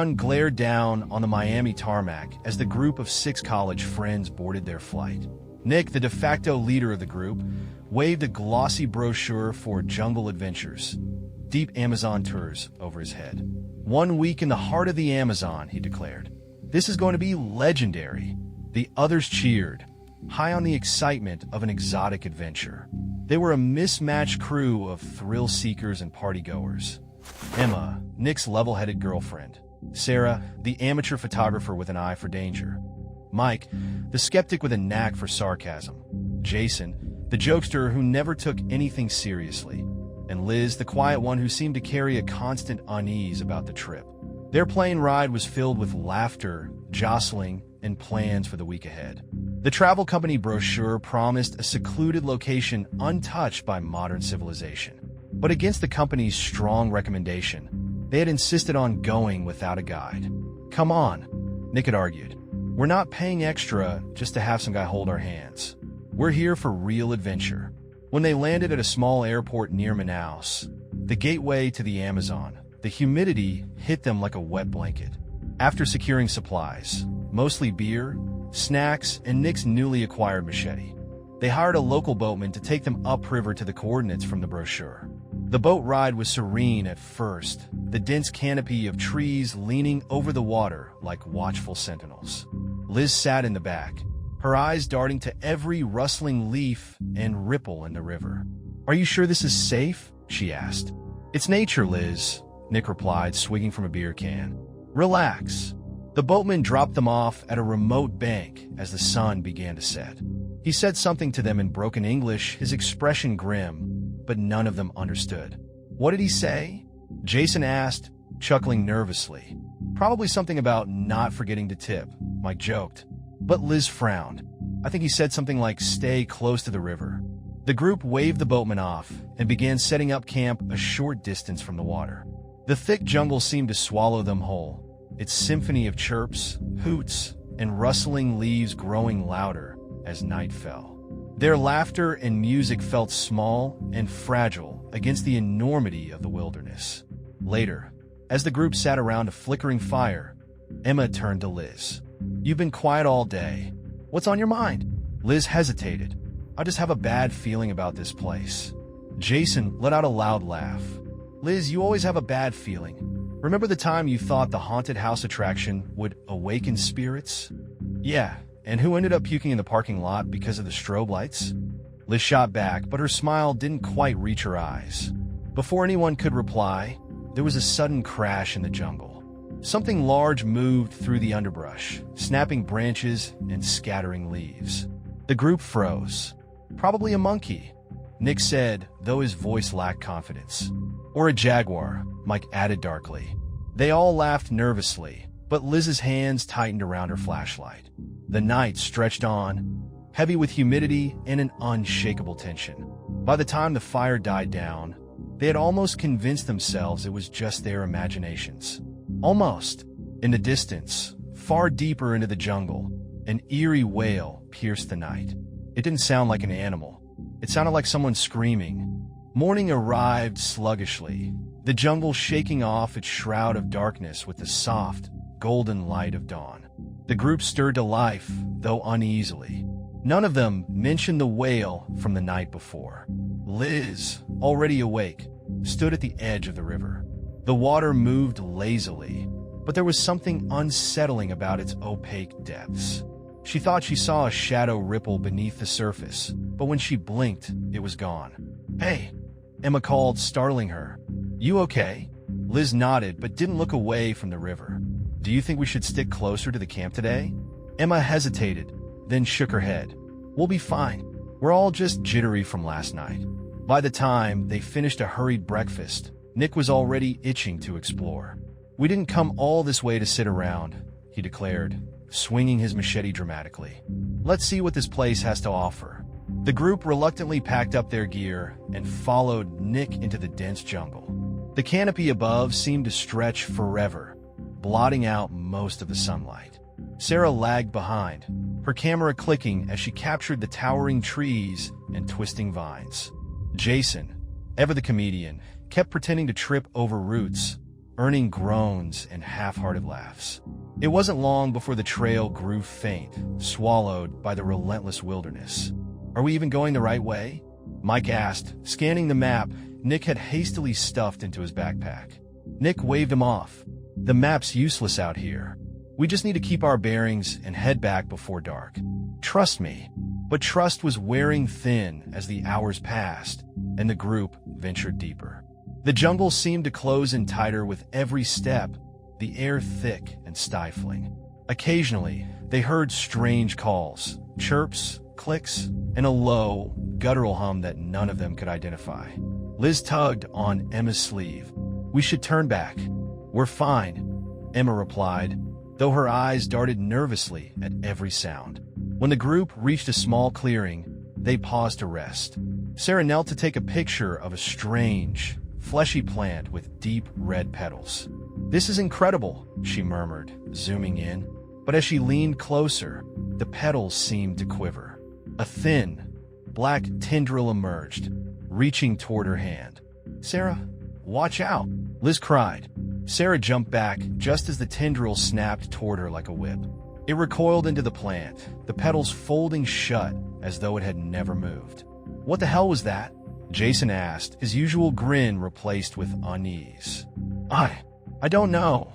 sun glared down on the Miami tarmac as the group of 6 college friends boarded their flight. Nick, the de facto leader of the group, waved a glossy brochure for jungle adventures, deep Amazon tours over his head. 1 week in the heart of the Amazon, he declared. This is going to be legendary. The others cheered, high on the excitement of an exotic adventure. They were a mismatched crew of thrill-seekers and partygoers. Emma, Nick's level-headed girlfriend. Sarah, the amateur photographer with an eye for danger. Mike, the skeptic with a knack for sarcasm. Jason, the jokester who never took anything seriously. And Liz, the quiet one who seemed to carry a constant unease about the trip. Their plane ride was filled with laughter, jostling, and plans for the week ahead. The travel company brochure promised a secluded location untouched by modern civilization. But against the company's strong recommendation, they had insisted on going without a guide. Come on, Nick had argued. We're not paying extra just to have some guy hold our hands. We're here for real adventure. When they landed at a small airport near Manaus, the gateway to the Amazon, the humidity hit them like a wet blanket. After securing supplies, mostly beer, snacks, and Nick's newly acquired machete, they hired a local boatman to take them upriver to the coordinates from the brochure. The boat ride was serene at first, the dense canopy of trees leaning over the water like watchful sentinels. Liz sat in the back, her eyes darting to every rustling leaf and ripple in the river. "Are you sure this is safe?" she asked. "It's nature, Liz," Nick replied, swigging from a beer can. "Relax." The boatman dropped them off at a remote bank as the sun began to set. He said something to them in broken English, his expression grim, but none of them understood. "What did he say?" Jason asked, chuckling nervously. "Probably something about not forgetting to tip," Mike joked. But Liz frowned. "I think he said something like stay close to the river." The group waved the boatman off and began setting up camp a short distance from the water. The thick jungle seemed to swallow them whole, its symphony of chirps, hoots, and rustling leaves growing louder as night fell. Their laughter and music felt small and fragile against the enormity of the wilderness. Later, as the group sat around a flickering fire, Emma turned to Liz. "You've been quiet all day. What's on your mind?" Liz hesitated. "I just have a bad feeling about this place." Jason let out a loud laugh. "Liz, you always have a bad feeling. Remember the time you thought the haunted house attraction would awaken spirits?" "Yeah, and who ended up puking in the parking lot because of the strobe lights?" Liz shot back, but her smile didn't quite reach her eyes. Before anyone could reply, there was a sudden crash in the jungle. Something large moved through the underbrush, snapping branches and scattering leaves. The group froze. "Probably a monkey," Nick said, though his voice lacked confidence. "Or a jaguar," Mike added darkly. They all laughed nervously, but Liz's hands tightened around her flashlight. The night stretched on, heavy with humidity and an unshakable tension. By the time the fire died down, they had almost convinced themselves it was just their imaginations. Almost. In the distance, far deeper into the jungle, an eerie wail pierced the night. It didn't sound like an animal. It sounded like someone screaming. Morning arrived sluggishly, the jungle shaking off its shroud of darkness with the soft, golden light of dawn. The group stirred to life, though uneasily. None of them mentioned the wail from the night before. Liz, already awake, stood at the edge of the river. The water moved lazily, but there was something unsettling about its opaque depths. She thought she saw a shadow ripple beneath the surface, but when she blinked, it was gone. "Hey," Emma called, startling her. "You okay?" Liz nodded, but didn't look away from the river. "Do you think we should stick closer to the camp today?" Emma hesitated, then shook her head. "We'll be fine. We're all just jittery from last night." By the time they finished a hurried breakfast, Nick was already itching to explore. "We didn't come all this way to sit around," he declared, swinging his machete dramatically. "Let's see what this place has to offer." The group reluctantly packed up their gear and followed Nick into the dense jungle. The canopy above seemed to stretch forever, blotting out most of the sunlight. Sarah lagged behind, her camera clicking as she captured the towering trees and twisting vines. Jason, ever the comedian, kept pretending to trip over roots, earning groans and half-hearted laughs. It wasn't long before the trail grew faint, swallowed by the relentless wilderness. "Are we even going the right way?" Mike asked, scanning the map Nick had hastily stuffed into his backpack. Nick waved him off. "The map's useless out here. We just need to keep our bearings and head back before dark. Trust me." But trust was wearing thin as the hours passed, and the group ventured deeper. The jungle seemed to close in tighter with every step, the air thick and stifling. Occasionally, they heard strange calls, chirps, clicks, and a low, guttural hum that none of them could identify. Liz tugged on Emma's sleeve. "We should turn back." "We're fine," Emma replied, though her eyes darted nervously at every sound. When the group reached a small clearing, they paused to rest. Sarah knelt to take a picture of a strange, fleshy plant with deep red petals. "This is incredible," she murmured, zooming in. But as she leaned closer, the petals seemed to quiver. A thin, black tendril emerged, reaching toward her hand. "Sarah, watch out," Liz cried. Sarah jumped back just as the tendril snapped toward her like a whip. It recoiled into the plant, the petals folding shut as though it had never moved. "What the hell was that?" Jason asked, his usual grin replaced with unease. I don't know,"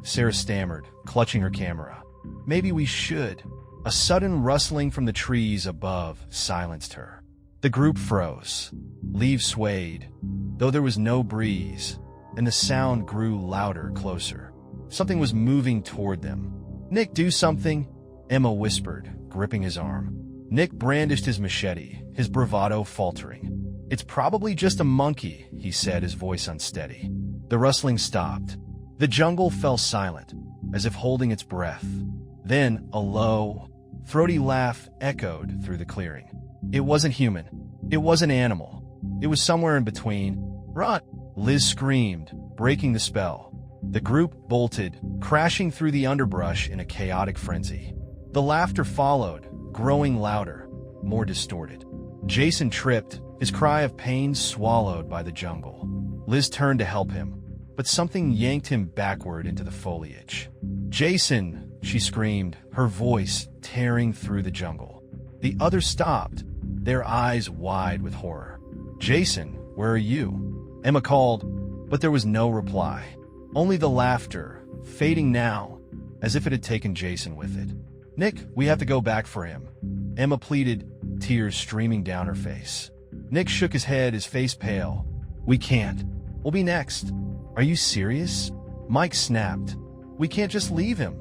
Sarah stammered, clutching her camera. "Maybe we should." A sudden rustling from the trees above silenced her. The group froze. Leaves swayed, though there was no breeze, and the sound grew louder closer. Something was moving toward them. "Nick, do something," Emma whispered, gripping his arm. Nick brandished his machete, his bravado faltering. "It's probably just a monkey," he said, his voice unsteady. The rustling stopped. The jungle fell silent, as if holding its breath. Then a low, throaty laugh echoed through the clearing. It wasn't human. It wasn't animal. It was somewhere in between. "Run!" Liz screamed, breaking the spell. The group bolted, crashing through the underbrush in a chaotic frenzy. The laughter followed, growing louder, more distorted. Jason tripped, his cry of pain swallowed by the jungle. Liz turned to help him, but something yanked him backward into the foliage. "Jason!" she screamed, her voice tearing through the jungle. The others stopped, their eyes wide with horror. "Jason, where are you?" Emma called, but there was no reply. Only the laughter, fading now, as if it had taken Jason with it. "Nick, we have to go back for him," Emma pleaded, tears streaming down her face. Nick shook his head, his face pale. "We can't. We'll be next." "Are you serious?" Mike snapped. "We can't just leave him."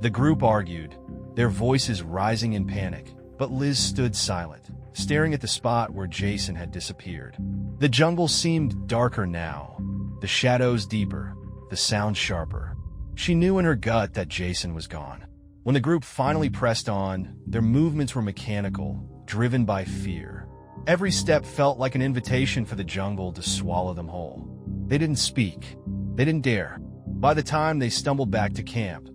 The group argued, their voices rising in panic, but Liz stood silent, staring at the spot where Jason had disappeared. The jungle seemed darker now, the shadows deeper, the sound sharper. She knew in her gut that Jason was gone. When the group finally pressed on, their movements were mechanical, driven by fear. Every step felt like an invitation for the jungle to swallow them whole. They didn't speak. They didn't dare. By the time they stumbled back to camp,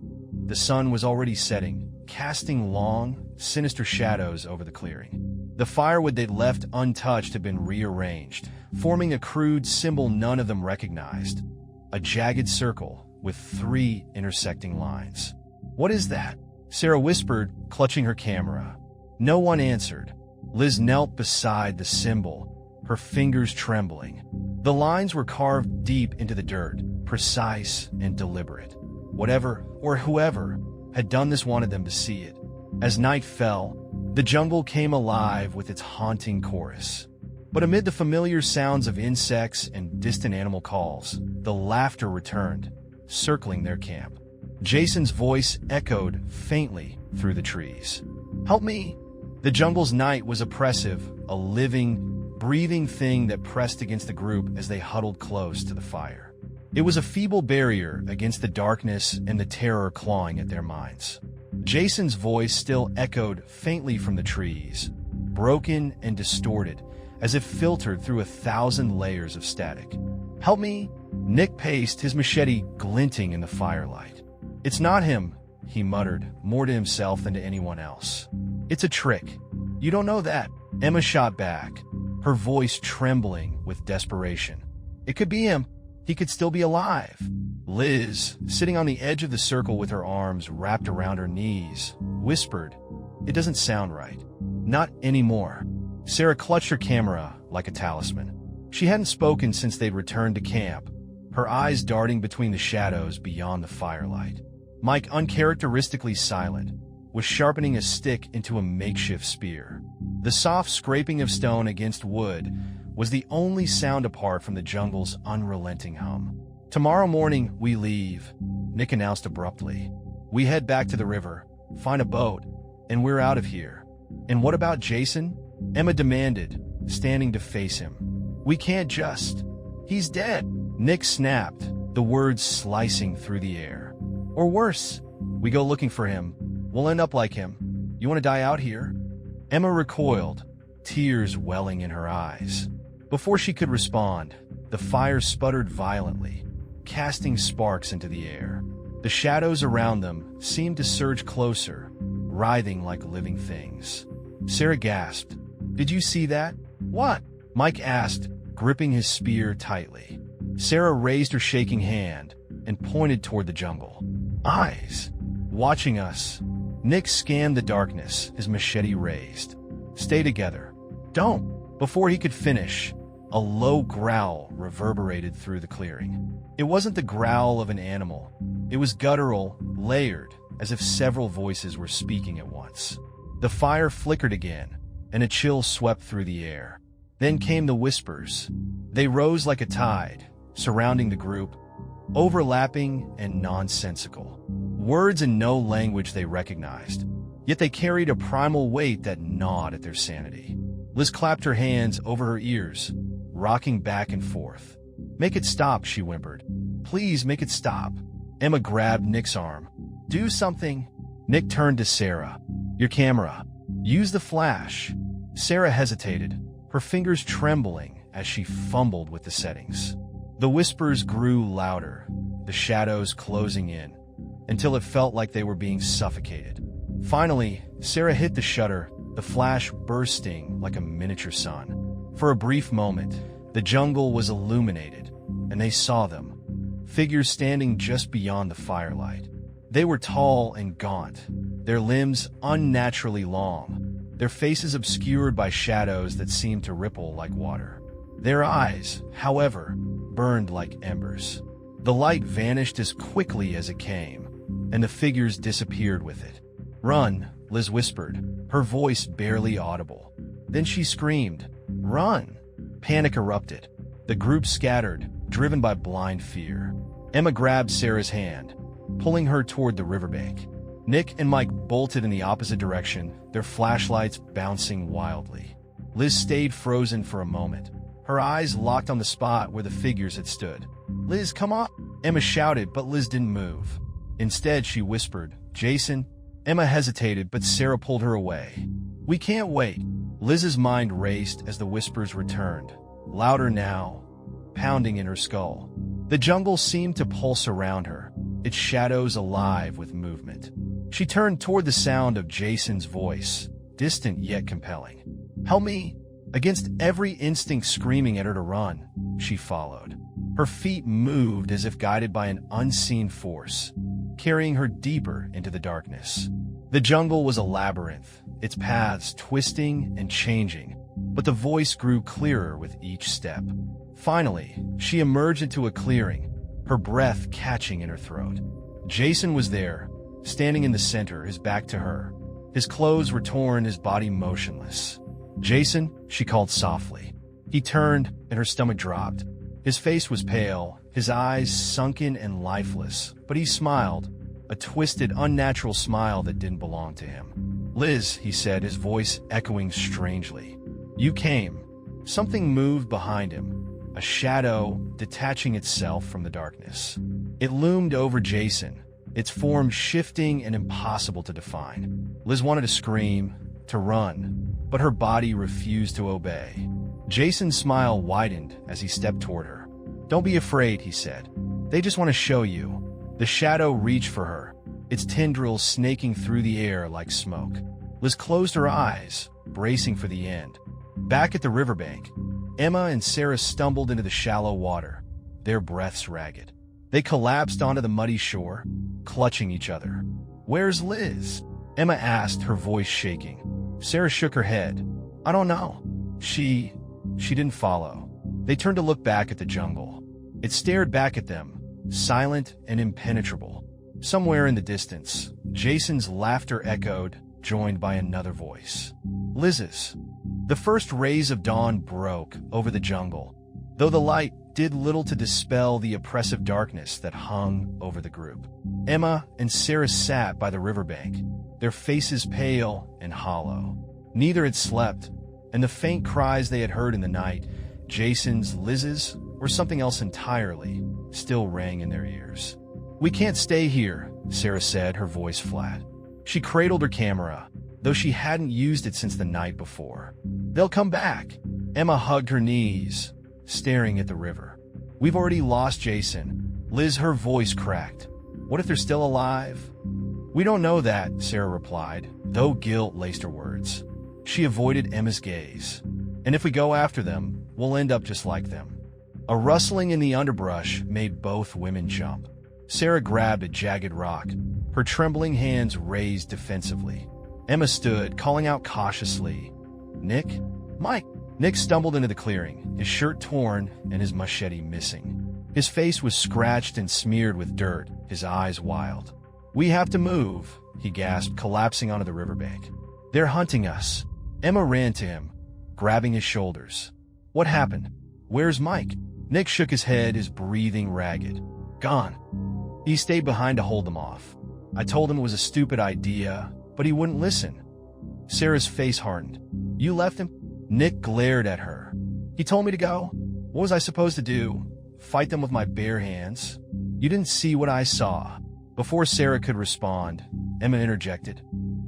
the sun was already setting, casting long, sinister shadows over the clearing. The firewood they'd left untouched had been rearranged, forming a crude symbol none of them recognized. A jagged circle with 3 intersecting lines. "What is that?" Sarah whispered, clutching her camera. No one answered. Liz knelt beside the symbol, her fingers trembling. The lines were carved deep into the dirt, precise and deliberate. Whatever, or whoever, had done this wanted them to see it. As night fell, the jungle came alive with its haunting chorus. But amid the familiar sounds of insects and distant animal calls, the laughter returned, circling their camp. Jason's voice echoed faintly through the trees. "Help me!" The jungle's night was oppressive, a living, breathing thing that pressed against the group as they huddled close to the fire. It was a feeble barrier against the darkness and the terror clawing at their minds. Jason's voice still echoed faintly from the trees, broken and distorted, as if filtered through 1,000 layers of static. "Help me!" Nick paced, his machete glinting in the firelight. "It's not him," he muttered, more to himself than to anyone else. "It's a trick. You don't know that." Emma shot back, her voice trembling with desperation. "It could be him. He could still be alive." Liz, sitting on the edge of the circle with her arms wrapped around her knees, whispered, "It doesn't sound right. Not anymore." Sarah clutched her camera like a talisman. She hadn't spoken since they'd returned to camp, her eyes darting between the shadows beyond the firelight. Mike, uncharacteristically silent, was sharpening a stick into a makeshift spear. The soft scraping of stone against wood was the only sound apart from the jungle's unrelenting hum. "Tomorrow morning, we leave," Nick announced abruptly. "We head back to the river, find a boat, and we're out of here." "And what about Jason?" Emma demanded, standing to face him. "We can't just. He's dead." Nick snapped, the words slicing through the air. "Or worse, we go looking for him. We'll end up like him. You want to die out here?" Emma recoiled, tears welling in her eyes. Before she could respond, the fire sputtered violently, casting sparks into the air. The shadows around them seemed to surge closer, writhing like living things. Sarah gasped. "Did you see that?" "What?" Mike asked, gripping his spear tightly. Sarah raised her shaking hand and pointed toward the jungle. "Eyes. Watching us." Nick scanned the darkness, his machete raised. "Stay together. Don't." Before he could finish, a low growl reverberated through the clearing. It wasn't the growl of an animal. It was guttural, layered, as if several voices were speaking at once. The fire flickered again, and a chill swept through the air. Then came the whispers. They rose like a tide, surrounding the group, overlapping and nonsensical. Words in no language they recognized, yet they carried a primal weight that gnawed at their sanity. Liz clapped her hands over her ears, rocking back and forth. "Make it stop," she whimpered. "Please make it stop." Emma grabbed Nick's arm. "Do something." Nick turned to Sarah. "Your camera. Use the flash." Sarah hesitated, her fingers trembling as she fumbled with the settings. The whispers grew louder, the shadows closing in, until it felt like they were being suffocated. Finally, Sarah hit the shutter, the flash bursting like a miniature sun. For a brief moment, the jungle was illuminated, and they saw them, figures standing just beyond the firelight. They were tall and gaunt, their limbs unnaturally long, their faces obscured by shadows that seemed to ripple like water. Their eyes, however, burned like embers. The light vanished as quickly as it came, and the figures disappeared with it. "Run," Liz whispered, her voice barely audible. Then she screamed, "Run!" Panic erupted. The group scattered, driven by blind fear. Emma grabbed Sarah's hand, pulling her toward the riverbank. Nick and Mike bolted in the opposite direction, their flashlights bouncing wildly. Liz stayed frozen for a moment, her eyes locked on the spot where the figures had stood. "Liz, come on!" Emma shouted, but Liz didn't move. Instead, she whispered, "Jason." Emma hesitated, but Sarah pulled her away. "We can't wait." Liz's mind raced as the whispers returned, louder now, pounding in her skull. The jungle seemed to pulse around her, its shadows alive with movement. She turned toward the sound of Jason's voice, distant yet compelling. "Help me!" Against every instinct screaming at her to run, she followed. Her feet moved as if guided by an unseen force, carrying her deeper into the darkness. The jungle was a labyrinth, its paths twisting and changing, but the voice grew clearer with each step. Finally, she emerged into a clearing, her breath catching in her throat. Jason was there, standing in the center, his back to her. His clothes were torn, his body motionless. "Jason," she called softly. He turned, and her stomach dropped. His face was pale, his eyes sunken and lifeless, but he smiled, a twisted, unnatural smile that didn't belong to him. "Liz," he said, his voice echoing strangely. "You came." Something moved behind him, a shadow detaching itself from the darkness. It loomed over Jason, its form shifting and impossible to define. Liz wanted to scream, to run, but her body refused to obey. Jason's smile widened as he stepped toward her. "Don't be afraid," he said. "They just want to show you." The shadow reached for her, its tendrils snaking through the air like smoke. Liz closed her eyes, bracing for the end. Back at the riverbank, Emma and Sarah stumbled into the shallow water, their breaths ragged. They collapsed onto the muddy shore, clutching each other. "Where's Liz?" Emma asked, her voice shaking. Sarah shook her head. "I don't know. She didn't follow." They turned to look back at the jungle. It stared back at them, silent and impenetrable. Somewhere in the distance, Jason's laughter echoed, joined by another voice. Liz's. The first rays of dawn broke over the jungle, though the light did little to dispel the oppressive darkness that hung over the group. Emma and Sarah sat by the riverbank, their faces pale and hollow. Neither had slept, and the faint cries they had heard in the night, Jason's, Liz's, or something else entirely, still rang in their ears. "We can't stay here," Sarah said, her voice flat. She cradled her camera, though she hadn't used it since the night before. "They'll come back." Emma hugged her knees, staring at the river. "We've already lost Jason." Liz, her voice cracked. "What if they're still alive?" "We don't know that," Sarah replied, though guilt laced her words. She avoided Emma's gaze. "And if we go after them, we'll end up just like them." A rustling in the underbrush made both women jump. Sarah grabbed a jagged rock, her trembling hands raised defensively. Emma stood, calling out cautiously, "Nick? Mike!" Nick stumbled into the clearing, his shirt torn and his machete missing. His face was scratched and smeared with dirt, his eyes wild. "We have to move," he gasped, collapsing onto the riverbank. "They're hunting us." Emma ran to him, grabbing his shoulders. "What happened? Where's Mike?" Nick shook his head, his breathing ragged. "Gone. He stayed behind to hold them off. I told him it was a stupid idea, but he wouldn't listen." Sarah's face hardened. "You left him?" Nick glared at her. "He told me to go. What was I supposed to do? Fight them with my bare hands?" "You didn't see what I saw." Before Sarah could respond, Emma interjected.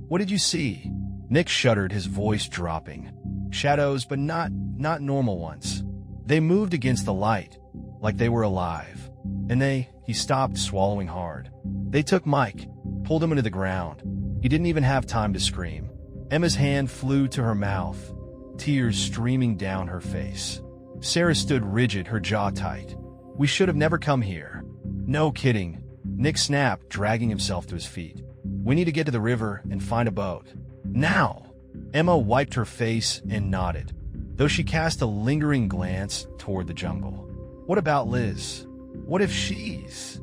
"What did you see?" Nick shuddered, his voice dropping. "Shadows, but not normal ones. They moved against the light, like they were alive. And he stopped, swallowing hard. "They took Mike, pulled him into the ground. He didn't even have time to scream." Emma's hand flew to her mouth, tears streaming down her face. Sarah stood rigid, her jaw tight. "We should have never come here." "No kidding," Nick snapped, dragging himself to his feet. "We need to get to the river and find a boat. Now!" Emma wiped her face and nodded, though she cast a lingering glance toward the jungle. "What about Liz? What if she's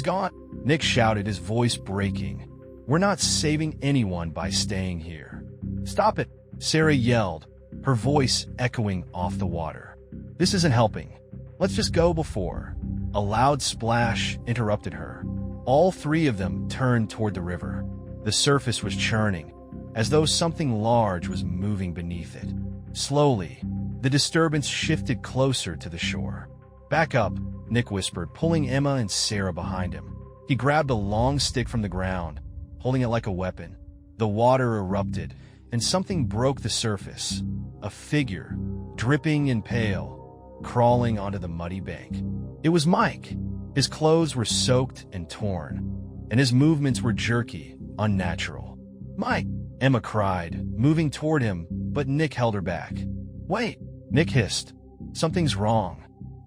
gone?" Nick shouted, his voice breaking. "We're not saving anyone by staying here." "Stop it!" Sarah yelled, her voice echoing off the water. "This isn't helping. Let's just go before." A loud splash interrupted her. All three of them turned toward the river. The surface was churning, as though something large was moving beneath it. Slowly, the disturbance shifted closer to the shore. "Back up," Nick whispered, pulling Emma and Sarah behind him. He grabbed a long stick from the ground, holding it like a weapon. The water erupted, and something broke the surface. A figure, dripping and pale, crawling onto the muddy bank. It was Mike. His clothes were soaked and torn, and his movements were jerky, unnatural. "Mike!" Emma cried, moving toward him, but Nick held her back. "Wait!" Nick hissed. "Something's wrong."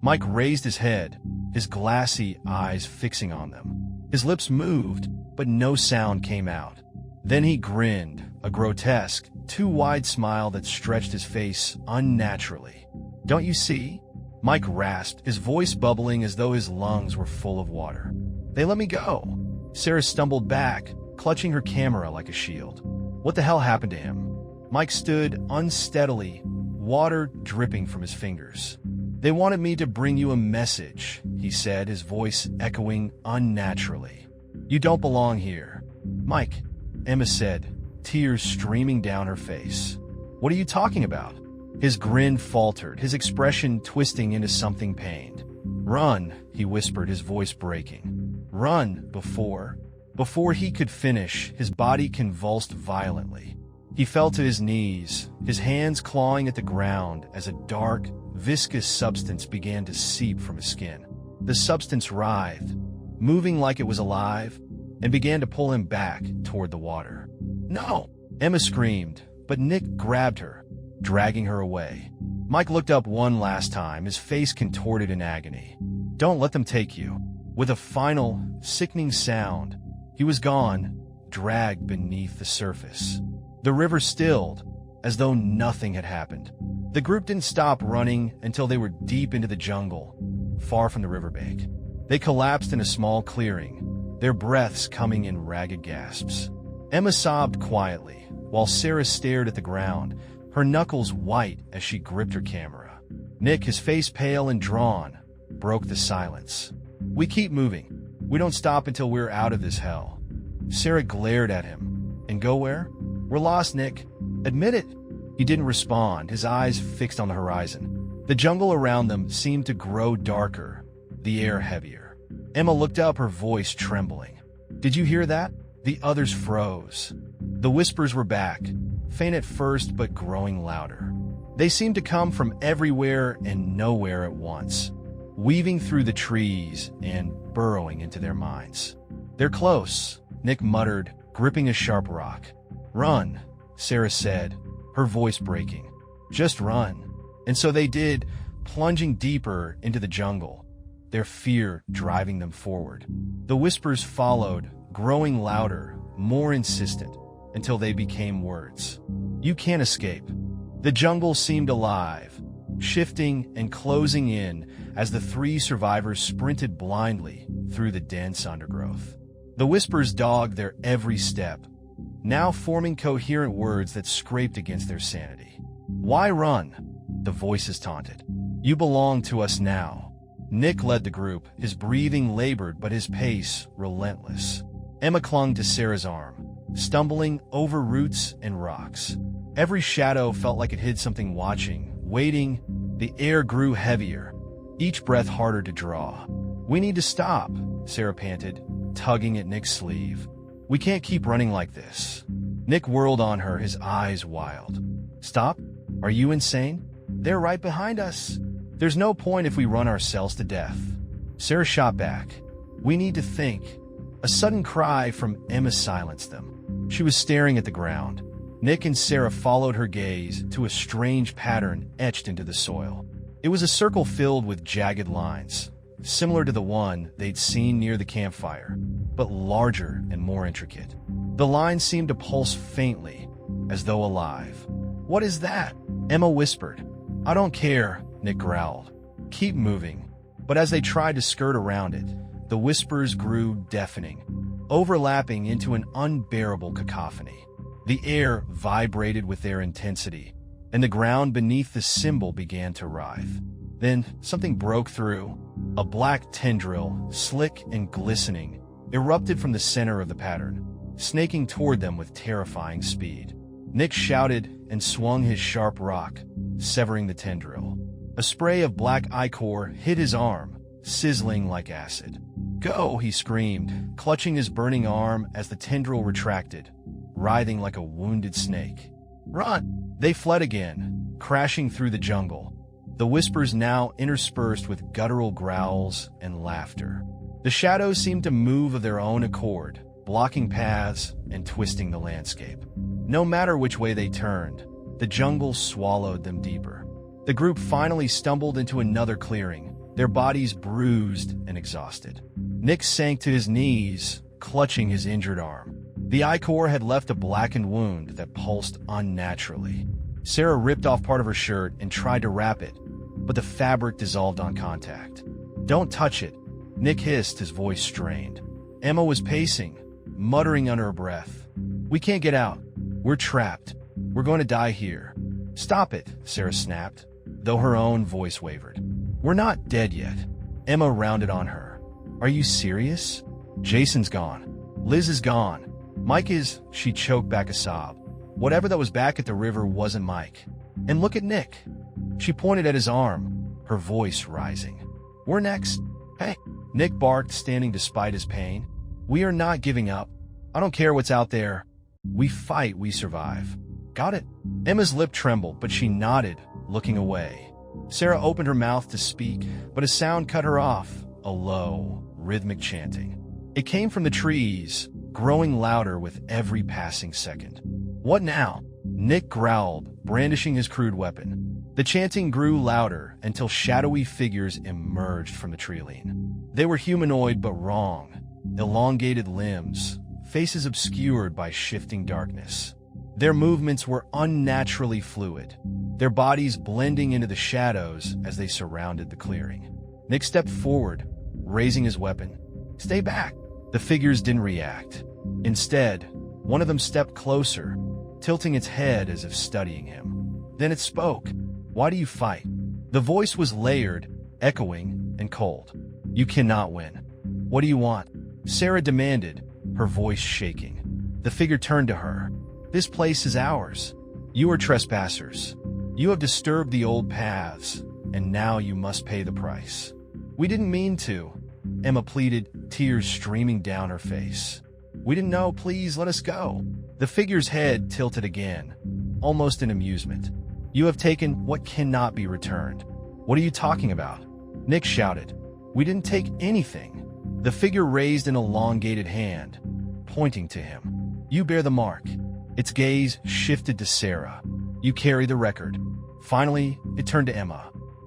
Mike raised his head, his glassy eyes fixing on them. His lips moved, but no sound came out. Then he grinned, a grotesque, too wide smile that stretched his face unnaturally. "Don't you see?" Mike rasped, his voice bubbling as though his lungs were full of water. "They let me go." Sarah stumbled back, clutching her camera like a shield. What the hell happened to him? Mike stood unsteadily, water dripping from his fingers. "They wanted me to bring you a message," he said, his voice echoing unnaturally. "You don't belong here." "Mike," Emma said, tears streaming down her face. "What are you talking about?" His grin faltered, his expression twisting into something pained. "Run," he whispered, his voice breaking. "Run before..." Before he could finish, his body convulsed violently. He fell to his knees, his hands clawing at the ground as a dark, viscous substance began to seep from his skin. The substance writhed, moving like it was alive, and began to pull him back toward the water. "No!" Emma screamed, but Nick grabbed her, dragging her away. Mike looked up one last time, his face contorted in agony. "Don't let them take you." With a final, sickening sound, he was gone, dragged beneath the surface. The river stilled, as though nothing had happened. The group didn't stop running until they were deep into the jungle, far from the riverbank. They collapsed in a small clearing, their breaths coming in ragged gasps. Emma sobbed quietly, while Sarah stared at the ground, her knuckles white as she gripped her camera. Nick, his face pale and drawn, broke the silence. "We keep moving. We don't stop until we're out of this hell." Sarah glared at him. "And go where?" "We're lost, Nick. Admit it." He didn't respond, his eyes fixed on the horizon. The jungle around them seemed to grow darker, the air heavier. Emma looked up, her voice trembling. "Did you hear that?" The others froze. The whispers were back, faint at first but growing louder. They seemed to come from everywhere and nowhere at once, weaving through the trees and burrowing into their minds. "They're close," Nick muttered, gripping a sharp rock. "Run," Sarah said, her voice breaking. "Just run." And so they did, plunging deeper into the jungle, their fear driving them forward. The whispers followed, growing louder, more insistent, until they became words. "You can't escape." The jungle seemed alive, shifting and closing in as the three survivors sprinted blindly through the dense undergrowth. The whispers dogged their every step, now forming coherent words that scraped against their sanity. "Why run?" the voices taunted. "You belong to us now." Nick led the group, his breathing labored but his pace relentless. Emma clung to Sarah's arm, stumbling over roots and rocks. Every shadow felt like it hid something watching, waiting. The air grew heavier, each breath harder to draw. "We need to stop," Sarah panted, tugging at Nick's sleeve. "We can't keep running like this." Nick whirled on her, his eyes wild. "Stop? Are you insane? They're right behind us. There's no point if we run ourselves to death." Sarah shot back. "We need to think." A sudden cry from Emma silenced them. She was staring at the ground. Nick and Sarah followed her gaze to a strange pattern etched into the soil. It was a circle filled with jagged lines, similar to the one they'd seen near the campfire, but larger and more intricate. The lines seemed to pulse faintly, as though alive. "What is that?" Emma whispered. "I don't care," Nick growled. "Keep moving." But as they tried to skirt around it, the whispers grew deafening, overlapping into an unbearable cacophony. The air vibrated with their intensity, and the ground beneath the symbol began to writhe. Then something broke through. A black tendril, slick and glistening, erupted from the center of the pattern, snaking toward them with terrifying speed. Nick shouted and swung his sharp rock, severing the tendril. A spray of black ichor hit his arm, sizzling like acid. "Go!" he screamed, clutching his burning arm as the tendril retracted, writhing like a wounded snake. "Run!" They fled again, crashing through the jungle, the whispers now interspersed with guttural growls and laughter. The shadows seemed to move of their own accord, blocking paths and twisting the landscape. No matter which way they turned, the jungle swallowed them deeper. The group finally stumbled into another clearing, their bodies bruised and exhausted. Nick sank to his knees, clutching his injured arm. The ichor had left a blackened wound that pulsed unnaturally. Sarah ripped off part of her shirt and tried to wrap it, but the fabric dissolved on contact. "Don't touch it," Nick hissed, his voice strained. Emma was pacing, muttering under her breath. "We can't get out. We're trapped. We're going to die here." "Stop it," Sarah snapped, though her own voice wavered. "We're not dead yet." Emma rounded on her. "Are you serious? Jason's gone. Liz is gone. Mike is—" She choked back a sob. Whatever that was back at the river wasn't Mike. "And look at Nick." She pointed at his arm, her voice rising. "We're next." "Hey," Nick barked, standing despite his pain. "We are not giving up. I don't care what's out there. We fight, we survive." "Got it?" Emma's lip trembled, but she nodded, looking away. Sarah opened her mouth to speak, but a sound cut her off, a low, rhythmic chanting. It came from the trees, growing louder with every passing second. "What now?" Nick growled, brandishing his crude weapon. The chanting grew louder until shadowy figures emerged from the treeline. They were humanoid but wrong. Elongated limbs, faces obscured by shifting darkness. Their movements were unnaturally fluid, their bodies blending into the shadows as they surrounded the clearing. Nick stepped forward, raising his weapon. "Stay back!" The figures didn't react. Instead, one of them stepped closer, tilting its head as if studying him. Then it spoke. "Why do you fight?" The voice was layered, echoing, and cold. "You cannot win." "What do you want?" Sarah demanded, her voice shaking. The figure turned to her. "This place is ours. You are trespassers. You have disturbed the old paths, and now you must pay the price." "We didn't mean to," Emma pleaded, tears streaming down her face. "We didn't know. Please let us go." The figure's head tilted again, almost in amusement. "You have taken what cannot be returned." "What are you talking about?" Nick shouted. "We didn't take anything." The figure raised an elongated hand, pointing to him. "You bear the mark." Its gaze shifted to Sarah. "You carry the record." Finally, it turned to Emma.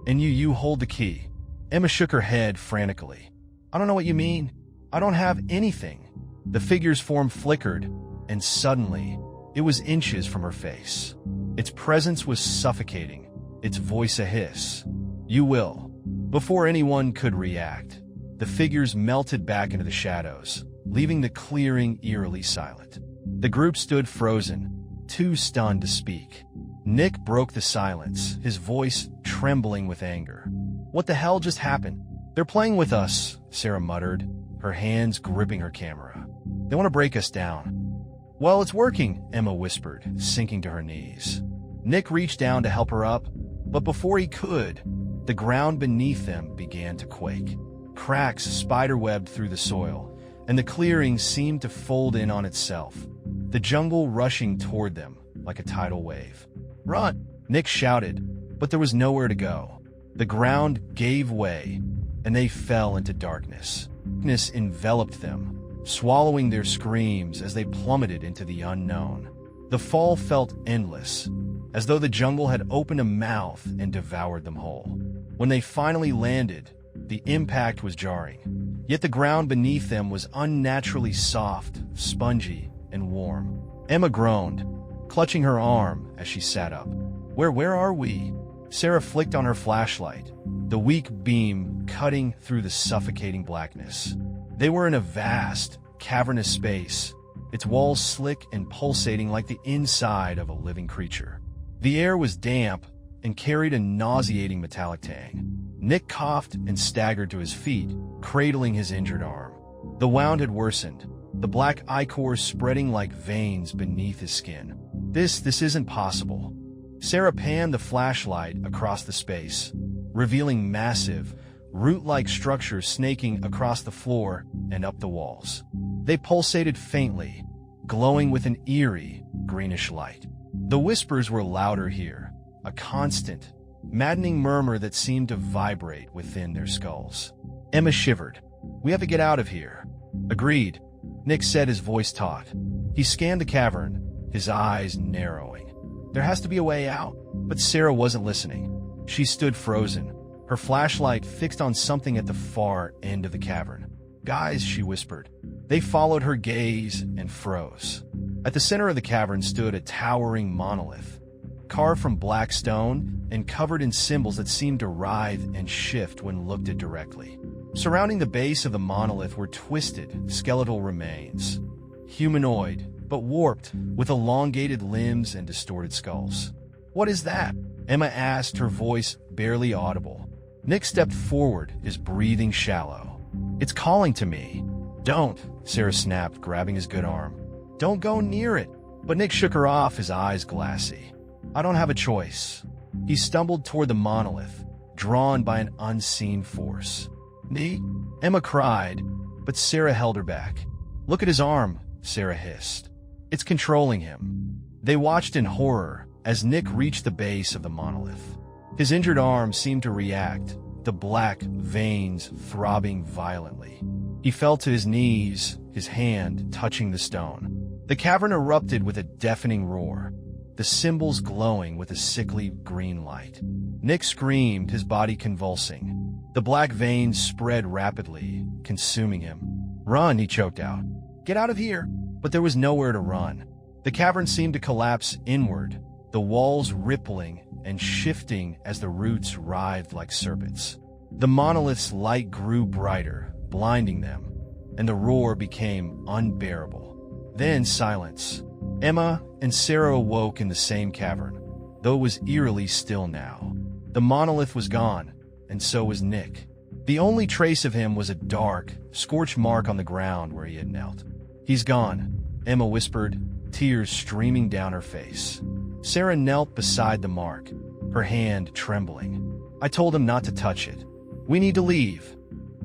"And you hold the key." Emma shook her head frantically. "I don't know what you mean. I don't have anything." The figure's form flickered, and suddenly, it was inches from her face. Its presence was suffocating, its voice a hiss. "You will." Before anyone could react, the figures melted back into the shadows, leaving the clearing eerily silent. The group stood frozen, too stunned to speak. Nick broke the silence, his voice trembling with anger. "What the hell just happened?" "They're playing with us," Sarah muttered, her hands gripping her camera. "They want to break us down." "Well, it's working," Emma whispered, sinking to her knees. Nick reached down to help her up, but before he could, the ground beneath them began to quake. Cracks spiderwebbed through the soil, and the clearing seemed to fold in on itself, the jungle rushing toward them like a tidal wave. "Run!" Nick shouted, but there was nowhere to go. The ground gave way, and they fell into darkness. Darkness enveloped them, swallowing their screams as they plummeted into the unknown. The fall felt endless, as though the jungle had opened a mouth and devoured them whole. When they finally landed, the impact was jarring, yet the ground beneath them was unnaturally soft, spongy, and warm. Emma groaned, clutching her arm as she sat up. Where are we?" Sarah flicked on her flashlight, the weak beam cutting through the suffocating blackness. They were in a vast, cavernous space, its walls slick and pulsating like the inside of a living creature. The air was damp and carried a nauseating metallic tang. Nick coughed and staggered to his feet, cradling his injured arm. The wound had worsened, the black ichor spreading like veins beneath his skin. This isn't possible." Sarah panned the flashlight across the space, revealing massive, root-like structures snaking across the floor and up the walls. They pulsated faintly, glowing with an eerie, greenish light. The whispers were louder here, a constant, maddening murmur that seemed to vibrate within their skulls. Emma shivered. "We have to get out of here." "Agreed," Nick said, his voice taut. He scanned the cavern, his eyes narrowing. "There has to be a way out." But Sarah wasn't listening. She stood frozen, her flashlight fixed on something at the far end of the cavern. "Guys," she whispered. They followed her gaze and froze. At the center of the cavern stood a towering monolith, carved from black stone and covered in symbols that seemed to writhe and shift when looked at directly. Surrounding the base of the monolith were twisted, skeletal remains, humanoid, but warped, with elongated limbs and distorted skulls. "What is that?" Emma asked, her voice barely audible. Nick stepped forward, his breathing shallow. "It's calling to me." "Don't," Sarah snapped, grabbing his good arm. "Don't go near it." But Nick shook her off, his eyes glassy. "I don't have a choice." He stumbled toward the monolith, drawn by an unseen force. "Nee?" Emma cried, but Sarah held her back. "Look at his arm," Sarah hissed. "It's controlling him." They watched in horror as Nick reached the base of the monolith. His injured arm seemed to react, the black veins throbbing violently. He fell to his knees, his hand touching the stone. The cavern erupted with a deafening roar, the symbols glowing with a sickly green light. Nick screamed, his body convulsing. The black veins spread rapidly, consuming him. "Run," he choked out. "Get out of here!" But there was nowhere to run. The cavern seemed to collapse inward, the walls rippling and shifting as the roots writhed like serpents. The monolith's light grew brighter, blinding them, and the roar became unbearable. Then silence. Emma and Sarah awoke in the same cavern, though it was eerily still now. The monolith was gone, and so was Nick. The only trace of him was a dark, scorched mark on the ground where he had knelt. "He's gone," Emma whispered, tears streaming down her face. Sarah knelt beside the mark, her hand trembling. "I told him not to touch it. We need to leave,"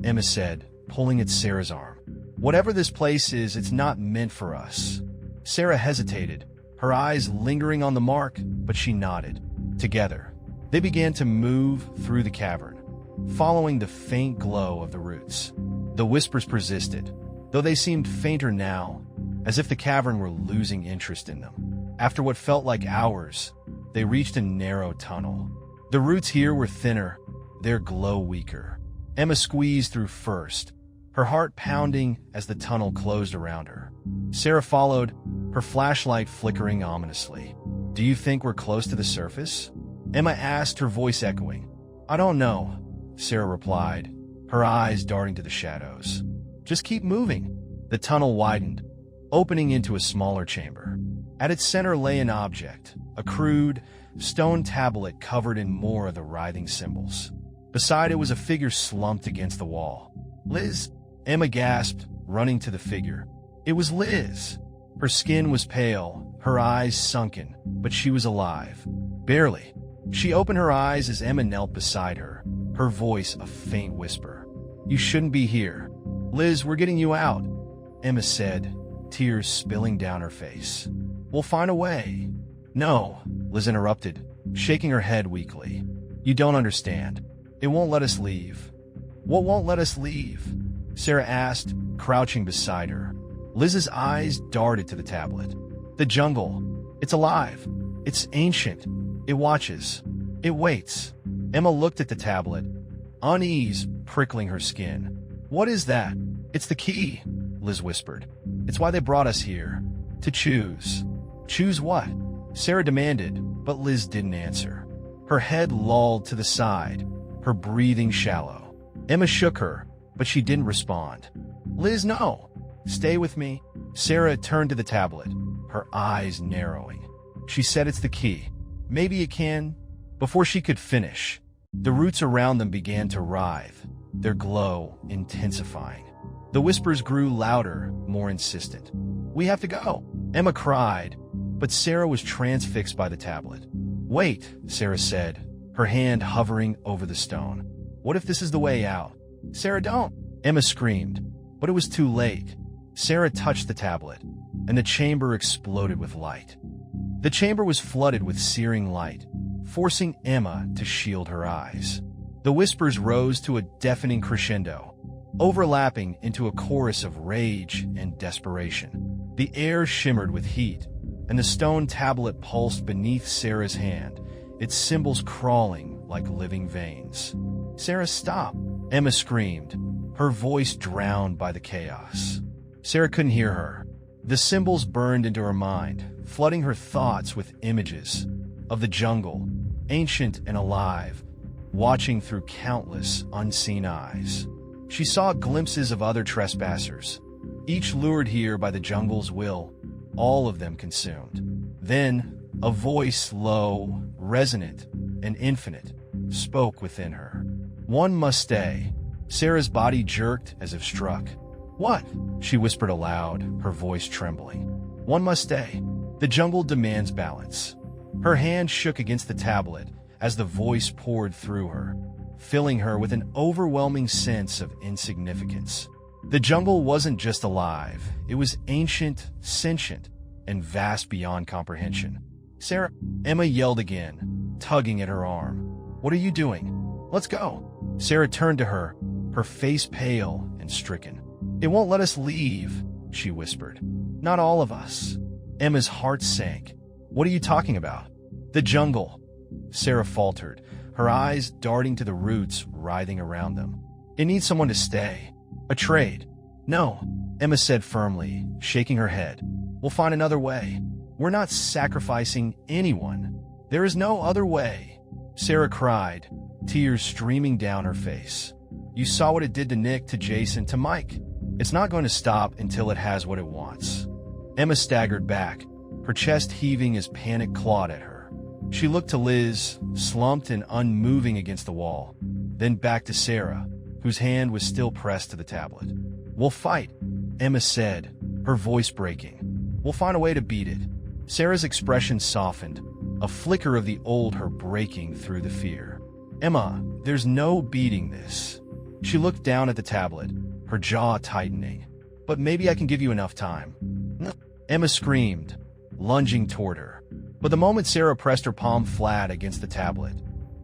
Emma said, pulling at Sarah's arm. "Whatever this place is, it's not meant for us." Sarah hesitated, her eyes lingering on the mark, but she nodded. Together, they began to move through the cavern, following the faint glow of the roots. The whispers persisted, though they seemed fainter now, as if the cavern were losing interest in them. After what felt like hours, they reached a narrow tunnel. The roots here were thinner, their glow weaker. Emma squeezed through first, her heart pounding as the tunnel closed around her. Sarah followed, her flashlight flickering ominously. "Do you think we're close to the surface?" Emma asked, her voice echoing. "I don't know," Sarah replied, her eyes darting to the shadows. "Just keep moving." The tunnel widened, opening into a smaller chamber. At its center lay an object, a crude, stone tablet covered in more of the writhing symbols. Beside it was a figure slumped against the wall. "Liz!" Emma gasped, running to the figure. It was Liz. Her skin was pale, her eyes sunken, but she was alive. Barely. She opened her eyes as Emma knelt beside her, her voice a faint whisper. "You shouldn't be here. Liz, we're getting you out," Emma said, tears spilling down her face. "We'll find a way." "No," Liz interrupted, shaking her head weakly. "You don't understand. It won't let us leave." "What won't let us leave?" Sarah asked, crouching beside her. Liz's eyes darted to the tablet. "The jungle. It's alive. It's ancient. It watches. It waits." Emma looked at the tablet, unease prickling her skin. "What is that?" "It's the key," Liz whispered. "It's why they brought us here. To choose." "Choose what?" Sarah demanded, but Liz didn't answer. Her head lolled to the side, her breathing shallow. Emma shook her, but she didn't respond. "Liz, no. Stay with me." Sarah turned to the tablet, her eyes narrowing. She said, "It's the key. Maybe it can." Before she could finish, the roots around them began to writhe, their glow intensifying. The whispers grew louder, more insistent. "We have to go," Emma cried, but Sarah was transfixed by the tablet. "Wait," Sarah said, her hand hovering over the stone. "What if this is the way out?" "Sarah, don't!" Emma screamed, but it was too late. Sarah touched the tablet, and the chamber exploded with light. The chamber was flooded with searing light, forcing Emma to shield her eyes. The whispers rose to a deafening crescendo, overlapping into a chorus of rage and desperation. The air shimmered with heat, and the stone tablet pulsed beneath Sarah's hand, its symbols crawling like living veins. "Sarah, stop!" Emma screamed, her voice drowned by the chaos. Sarah couldn't hear her. The symbols burned into her mind, flooding her thoughts with images of the jungle, ancient and alive, watching through countless unseen eyes. She saw glimpses of other trespassers, each lured here by the jungle's will, all of them consumed. Then, a voice low, resonant, and infinite, spoke within her. "One must stay." Sarah's body jerked as if struck. "What?" she whispered aloud, her voice trembling. "One must stay. The jungle demands balance." Her hand shook against the tablet as the voice poured through her, filling her with an overwhelming sense of insignificance. The jungle wasn't just alive, it was ancient, sentient, and vast beyond comprehension. "Sarah," Emma yelled again, tugging at her arm. "What are you doing? Let's go." Sarah turned to her, her face pale and stricken. "It won't let us leave," she whispered. "Not all of us." Emma's heart sank. "What are you talking about?" "The jungle," Sarah faltered, her eyes darting to the roots writhing around them. "It needs someone to stay. A trade." "No," Emma said firmly, shaking her head. "We'll find another way. We're not sacrificing anyone. There is no other way," Sarah cried, tears streaming down her face. "You saw what it did to Nick, to Jason, to Mike. It's not going to stop until it has what it wants." Emma staggered back, her chest heaving as panic clawed at her. She looked to Liz, slumped and unmoving against the wall, then back to Sarah, whose hand was still pressed to the tablet. "We'll fight," Emma said, her voice breaking. "We'll find a way to beat it." Sarah's expression softened, a flicker of the old her breaking through the fear. "Emma, there's no beating this." She looked down at the tablet, her jaw tightening. "But maybe I can give you enough time." Emma screamed, lunging toward her. But the moment Sarah pressed her palm flat against the tablet,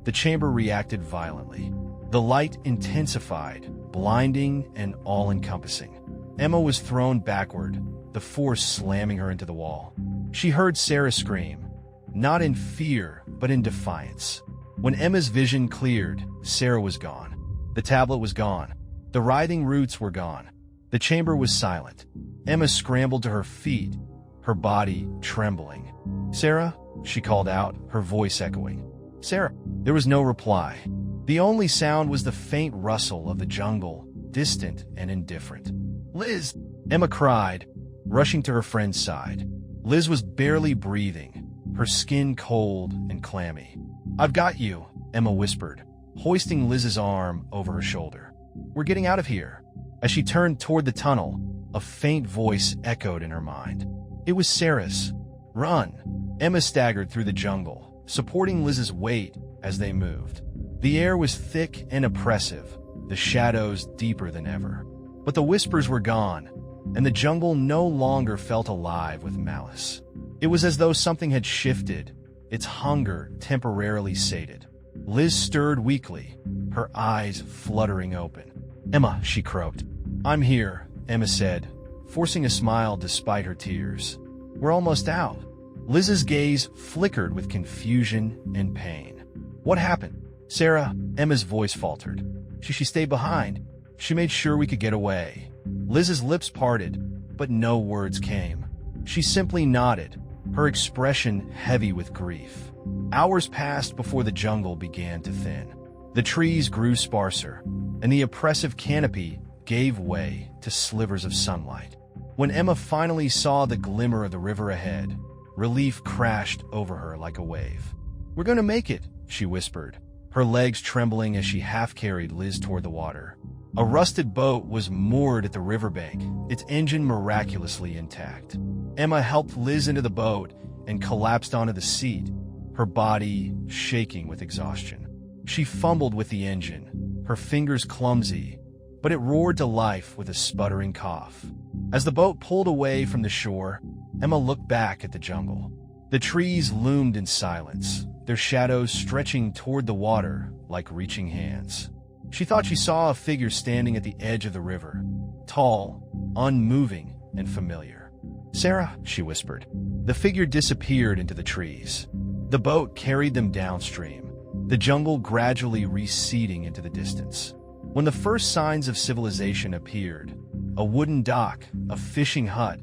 the chamber reacted violently. The light intensified, blinding and all-encompassing. Emma was thrown backward, the force slamming her into the wall. She heard Sarah scream, not in fear, but in defiance. When Emma's vision cleared, Sarah was gone. The tablet was gone. The writhing roots were gone. The chamber was silent. Emma scrambled to her feet, her body trembling. "Sarah?" she called out, her voice echoing. "Sarah?" There was no reply. The only sound was the faint rustle of the jungle, distant and indifferent. "Liz!" Emma cried, rushing to her friend's side. Liz was barely breathing, her skin cold and clammy. "I've got you," Emma whispered, hoisting Liz's arm over her shoulder. "We're getting out of here." As she turned toward the tunnel, a faint voice echoed in her mind. It was Sarah's. "Run!" Emma staggered through the jungle, supporting Liz's weight as they moved. The air was thick and oppressive, the shadows deeper than ever. But the whispers were gone, and the jungle no longer felt alive with malice. It was as though something had shifted, its hunger temporarily sated. Liz stirred weakly, her eyes fluttering open. "Emma," she croaked. "I'm here," Emma said, forcing a smile despite her tears. "We're almost out." Liz's gaze flickered with confusion and pain. "What happened?" "Sarah," Emma's voice faltered. She stayed behind. She made sure we could get away." Liz's lips parted, but no words came. She simply nodded, her expression heavy with grief. Hours passed before the jungle began to thin. The trees grew sparser, and the oppressive canopy gave way to slivers of sunlight. When Emma finally saw the glimmer of the river ahead, relief crashed over her like a wave. "We're going to make it," she whispered, her legs trembling as she half-carried Liz toward the water. A rusted boat was moored at the riverbank, its engine miraculously intact. Emma helped Liz into the boat and collapsed onto the seat, her body shaking with exhaustion. She fumbled with the engine, her fingers clumsy, but it roared to life with a sputtering cough. As the boat pulled away from the shore, Emma looked back at the jungle. The trees loomed in silence, their shadows stretching toward the water like reaching hands. She thought she saw a figure standing at the edge of the river, tall, unmoving, and familiar. "Sarah," she whispered. The figure disappeared into the trees. The boat carried them downstream, the jungle gradually receding into the distance. When the first signs of civilization appeared, a wooden dock, a fishing hut,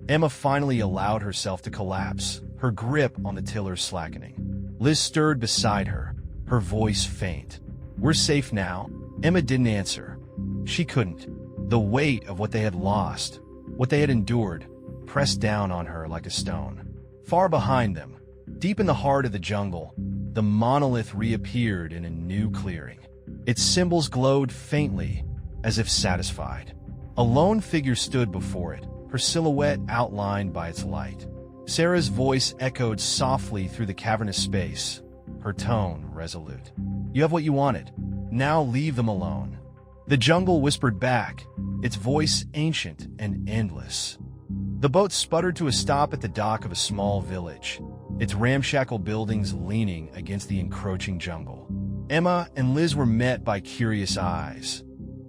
Emma finally allowed herself to collapse, her grip on the tiller slackening. Liz stirred beside her, her voice faint. "We're safe now." Emma didn't answer. She couldn't. The weight of what they had lost, what they had endured, pressed down on her like a stone. Far behind them, deep in the heart of the jungle, the monolith reappeared in a new clearing. Its symbols glowed faintly, as if satisfied. A lone figure stood before it, her silhouette outlined by its light. Sarah's voice echoed softly through the cavernous space, her tone resolute. "You have what you wanted. Now leave them alone." The jungle whispered back, its voice ancient and endless. The boat sputtered to a stop at the dock of a small village, its ramshackle buildings leaning against the encroaching jungle. Emma and Liz were met by curious eyes,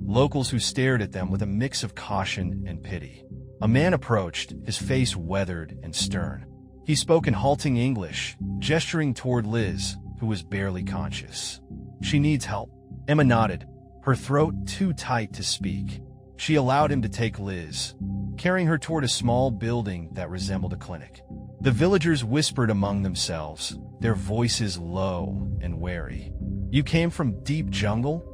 locals who stared at them with a mix of caution and pity. A man approached, his face weathered and stern. He spoke in halting English, gesturing toward Liz, who was barely conscious. She needs help. Emma nodded, her throat too tight to speak. She allowed him to take Liz, carrying her toward a small building that resembled a clinic. The villagers whispered among themselves, their voices low and wary. "You came from deep jungle?"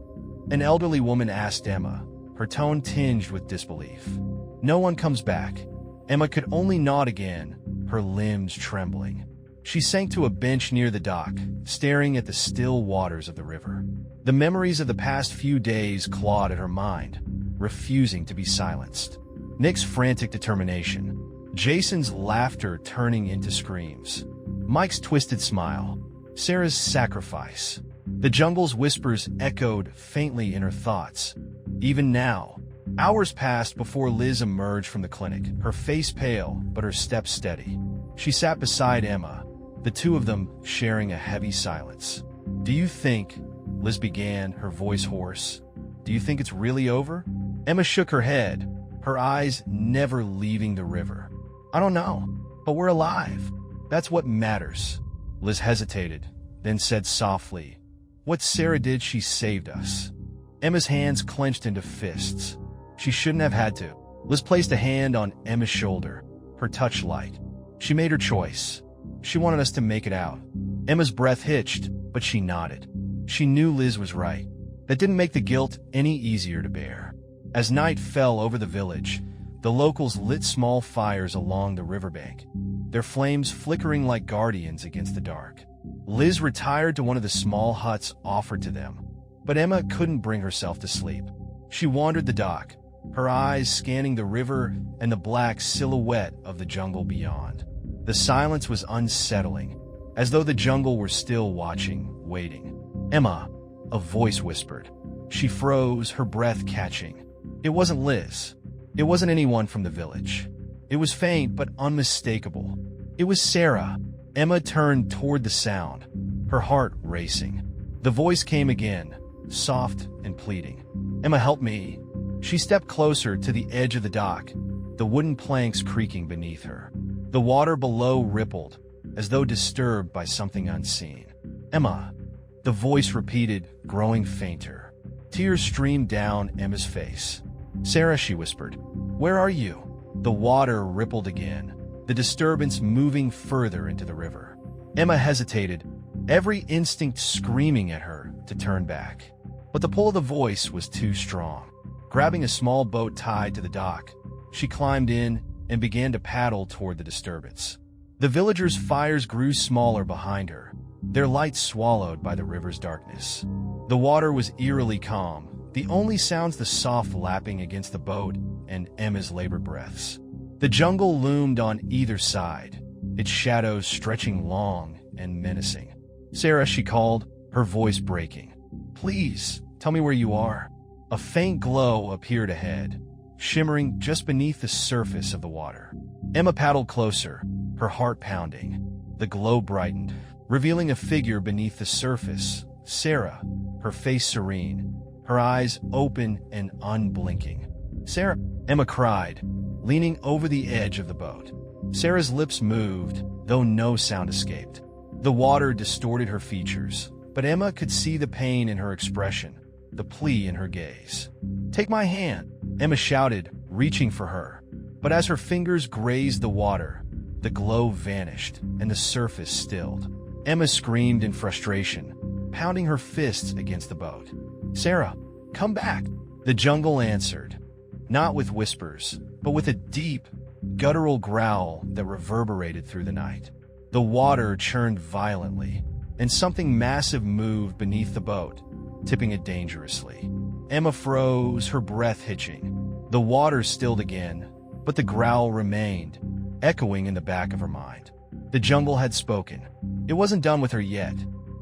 An elderly woman asked Emma, her tone tinged with disbelief. "No one comes back." Emma could only nod again, her limbs trembling. She sank to a bench near the dock, staring at the still waters of the river. The memories of the past few days clawed at her mind, refusing to be silenced. Nick's frantic determination, Jason's laughter turning into screams, Mike's twisted smile, Sarah's sacrifice. The jungle's whispers echoed faintly in her thoughts. Even now, hours passed before Liz emerged from the clinic, her face pale but her steps steady. She sat beside Emma, the two of them sharing a heavy silence. "Do you think," Liz began, her voice hoarse, "do you think it's really over?" Emma shook her head, her eyes never leaving the river. "I don't know, but we're alive. That's what matters." Liz hesitated, then said softly, "What Sarah did, she saved us." Emma's hands clenched into fists. She shouldn't have had to. Liz placed a hand on Emma's shoulder, her touch light. "She made her choice. She wanted us to make it out." Emma's breath hitched, but she nodded. She knew Liz was right. That didn't make the guilt any easier to bear. As night fell over the village, the locals lit small fires along the riverbank, their flames flickering like guardians against the dark. Liz retired to one of the small huts offered to them, but Emma couldn't bring herself to sleep. She wandered the dock, her eyes scanning the river and the black silhouette of the jungle beyond. The silence was unsettling, as though the jungle were still watching, waiting. "Emma," a voice whispered. She froze, her breath catching. It wasn't Liz. It wasn't anyone from the village. It was faint but unmistakable. It was Sarah. Emma turned toward the sound, her heart racing. The voice came again, soft and pleading. "Emma, help me." She stepped closer to the edge of the dock, the wooden planks creaking beneath her. The water below rippled, as though disturbed by something unseen. "Emma," the voice repeated, growing fainter. Tears streamed down Emma's face. "Sarah," she whispered, "where are you?" The water rippled again, the disturbance moving further into the river. Emma hesitated, every instinct screaming at her to turn back. But the pull of the voice was too strong. Grabbing a small boat tied to the dock, she climbed in and began to paddle toward the disturbance. The villagers' fires grew smaller behind her, their lights swallowed by the river's darkness. The water was eerily calm, the only sounds the soft lapping against the boat and Emma's labored breaths. The jungle loomed on either side, its shadows stretching long and menacing. "Sarah," she called, her voice breaking. "Please, tell me where you are." A faint glow appeared ahead, shimmering just beneath the surface of the water. Emma paddled closer, her heart pounding. The glow brightened, revealing a figure beneath the surface, Sarah, her face serene, her eyes open and unblinking. "Sarah," Emma cried, leaning over the edge of the boat. Sarah's lips moved, though no sound escaped. The water distorted her features, but Emma could see the pain in her expression, the plea in her gaze. "Take my hand," Emma shouted, reaching for her. But as her fingers grazed the water, the glow vanished and the surface stilled. Emma screamed in frustration, pounding her fists against the boat. "Sarah, come back!" The jungle answered, not with whispers, but with a deep, guttural growl that reverberated through the night. The water churned violently, and something massive moved beneath the boat, tipping it dangerously. Emma froze, her breath hitching. The water stilled again, but the growl remained, echoing in the back of her mind. The jungle had spoken. It wasn't done with her yet.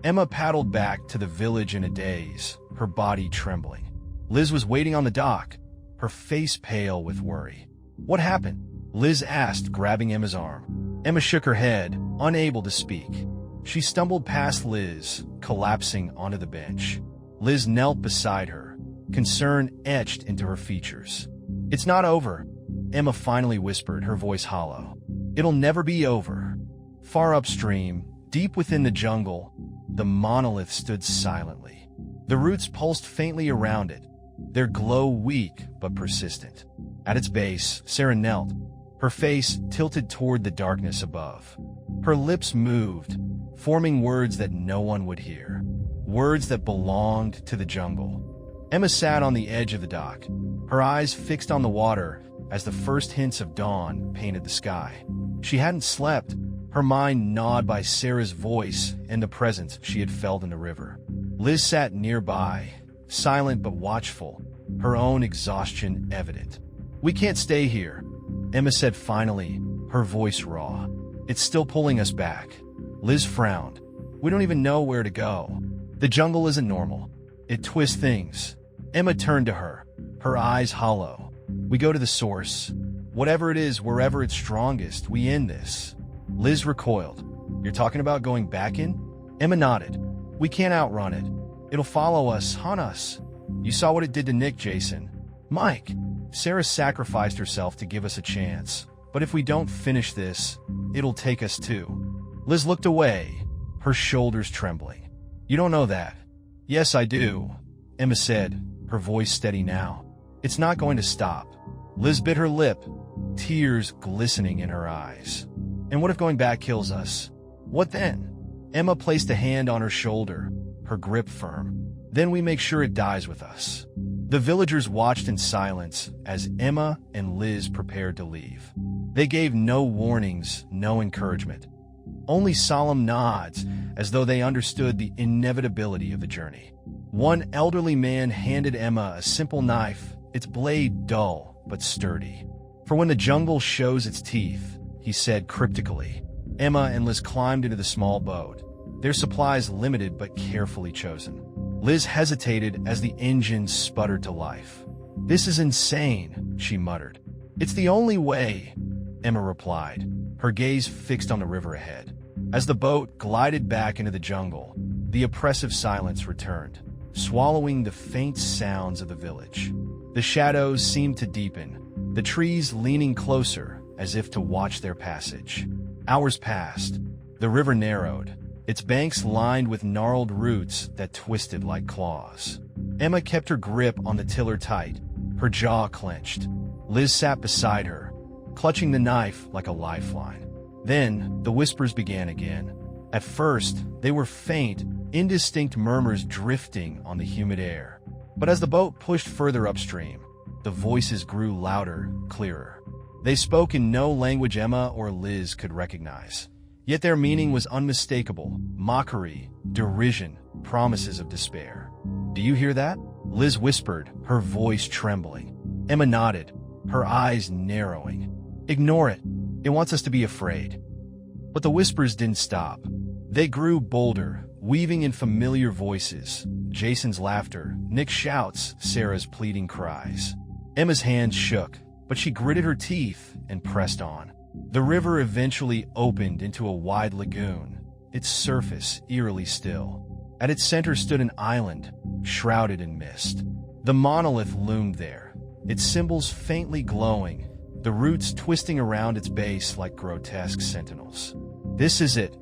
Emma paddled back to the village in a daze, her body trembling. Liz was waiting on the dock, her face pale with worry. "What happened?" Liz asked, grabbing Emma's arm. Emma shook her head, unable to speak. She stumbled past Liz, collapsing onto the bench. Liz knelt beside her, concern etched into her features. "It's not over," Emma finally whispered, her voice hollow. "It'll never be over." Far upstream, deep within the jungle, The monolith stood silently. The roots pulsed faintly around it, their glow weak but persistent. At its base, Sarah knelt, her face tilted toward the darkness above. Her lips moved, forming words that no one would hear, words that belonged to the jungle. Emma sat on the edge of the dock, her eyes fixed on the water as the first hints of dawn painted the sky. She hadn't slept, her mind gnawed by Sarah's voice and the presence she had felt in the river. Liz sat nearby, silent but watchful, her own exhaustion evident. "We can't stay here," Emma said finally, her voice raw. "It's still pulling us back." Liz frowned. "We don't even know where to go. The jungle isn't normal. It twists things." Emma turned to her, her eyes hollow. "We go to the source. Whatever it is, wherever it's strongest, we end this." Liz recoiled. "You're talking about going back in?" Emma nodded. "We can't outrun it. It'll follow us, hunt us. You saw what it did to Nick, Jason. Mike. Sarah sacrificed herself to give us a chance. But if we don't finish this, it'll take us too." Liz looked away, her shoulders trembling. "You don't know that." "Yes, I do," Emma said, her voice steady now. "It's not going to stop." Liz bit her lip, tears glistening in her eyes. "And what if going back kills us? What then?" Emma placed a hand on her shoulder, her grip firm. "Then we make sure it dies with us." The villagers watched in silence as Emma and Liz prepared to leave. They gave no warnings, no encouragement. Only solemn nods, as though they understood the inevitability of the journey. One elderly man handed Emma a simple knife, its blade dull but sturdy. "For when the jungle shows its teeth," he said cryptically. Emma and Liz climbed into the small boat, their supplies limited but carefully chosen. Liz hesitated as the engine sputtered to life. "This is insane," she muttered. "It's the only way," Emma replied, her gaze fixed on the river ahead. As the boat glided back into the jungle, the oppressive silence returned, swallowing the faint sounds of the village. The shadows seemed to deepen, the trees leaning closer as if to watch their passage. Hours passed. The river narrowed, its banks lined with gnarled roots that twisted like claws. Emma kept her grip on the tiller tight, her jaw clenched. Liz sat beside her, clutching the knife like a lifeline. Then the whispers began again. At first, they were faint, indistinct murmurs drifting on the humid air. But as the boat pushed further upstream, the voices grew louder, clearer. They spoke in no language Emma or Liz could recognize. Yet their meaning was unmistakable: mockery, derision, promises of despair. "Do you hear that?" Liz whispered, her voice trembling. Emma nodded, her eyes narrowing. "Ignore it. It wants us to be afraid." But the whispers didn't stop. They grew bolder, weaving in familiar voices. Jason's laughter, Nick's shouts, Sarah's pleading cries. Emma's hands shook, but she gritted her teeth and pressed on. The river eventually opened into a wide lagoon, its surface eerily still. At its center stood an island, shrouded in mist. The monolith loomed there, its symbols faintly glowing, the roots twisting around its base like grotesque sentinels. "This is it,"